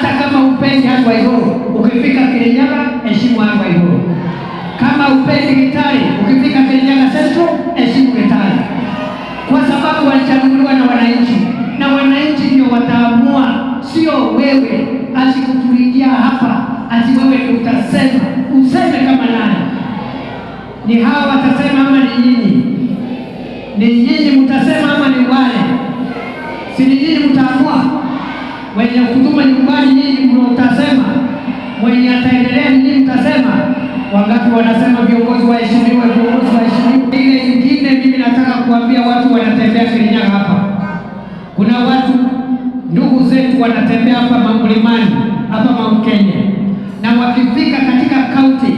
Hata kama upendi Anne Waiguru, ukifika Kirinyaga heshimu Anne Waiguru. Kama upendi Gitari, ukifika Kirinyaga Central heshimu Gitari, kwa sababu walichaguliwa na wananchi, na wananchi ndio wataamua, sio wewe asikutulijia hapa ati wewe ndio utasema. Useme kama nani? Ni hawa watasema ama ni nyinyi? Ni nyinyi mtasema ama ni wale? Si ni nyinyi mtaamua? Wenye kutuma nyumbani nyinyi mtasema, mwenye ataendelea nyinyi mtasema. Wangapi wanasema viongozi waheshimiwe, viongozi waheshimiwe? Ile nyingine mimi nataka kuambia watu wanatembea Kirinyaga hapa. Kuna watu ndugu zetu wanatembea hapa mlimani, hapa Mount Kenya, na wakifika katika kaunti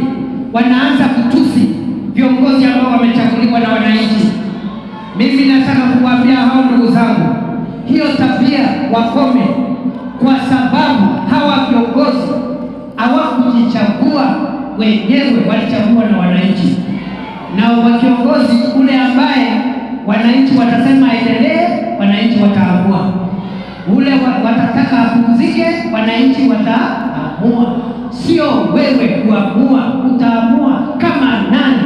wanaanza kutusi viongozi ambao wamechaguliwa na wananchi. Mimi nataka kuwaambia hao ndugu zangu, hiyo tabia wakome, kwa sababu hawa viongozi hawakujichagua wenyewe, walichaguliwa na wananchi. Na wa kiongozi ule ambaye wananchi watasema aendelee, wananchi wataamua. Ule watataka apumzike, wananchi wataamua. Sio wewe kuamua, utaamua kama nani?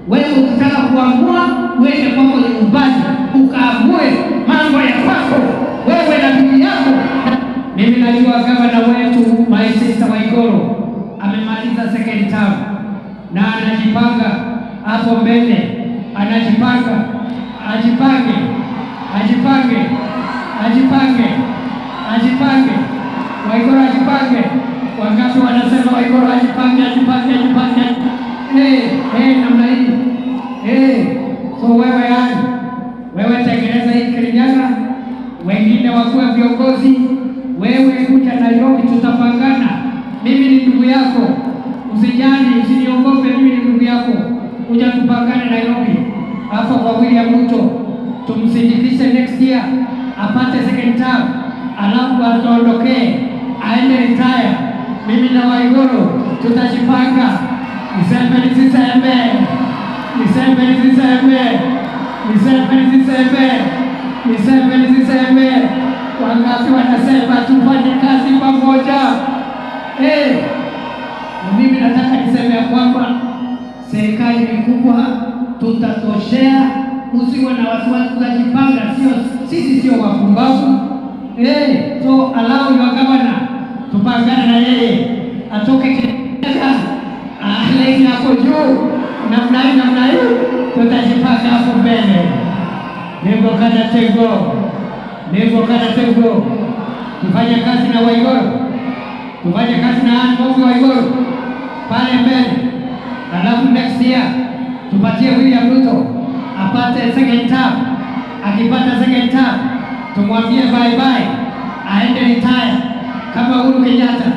Wewe ukitaka kuamua, uende kwako nyumbani ukaamue mambo ya kwako wewe na bibi yako. Mimi najua gavana wetu my sister Waiguru amemaliza second term na anajipanga hapo mbele, anajipanga, ajipange. Waiguru ajipange. Wangapi wanasema Waiguru ajipange? Namna hii. So wewe tengeneza hii Kirinyaga, wengine wakuwe viongozi, wewe kuja Nairobi, tutapangana. Mimi ni ndugu yako, usijali, usiniogope, mimi ni ndugu yako. Kuja tupangane Nairobi hapo kwa William Ruto, tumsindikishe next year apate second term, alafu ataondokee aende retire. Mimi na Waiguru tutajipanga. Nisembe. Wangapi wanasema tufanye kazi pamoja? Mimi nataka niseme kwamba serikali ni kubwa, tutatoshea. Usiwe na wasiwasi, tutajipanga. Sisi sio wapumbavu. So allow your governor, tupangane na yeye atoke Kirinyaga, legi hapo juu, namna hii tutajipanga hapo mbele. Niko kana tego. Tufanye kazi na Waiguru, tufanye kazi na Anne Waiguru pale mbele, alafu next year tupatie William Ruto apate second term. Akipata second term tumwambie bye bye, aende retire kama Uhuru Kenyatta.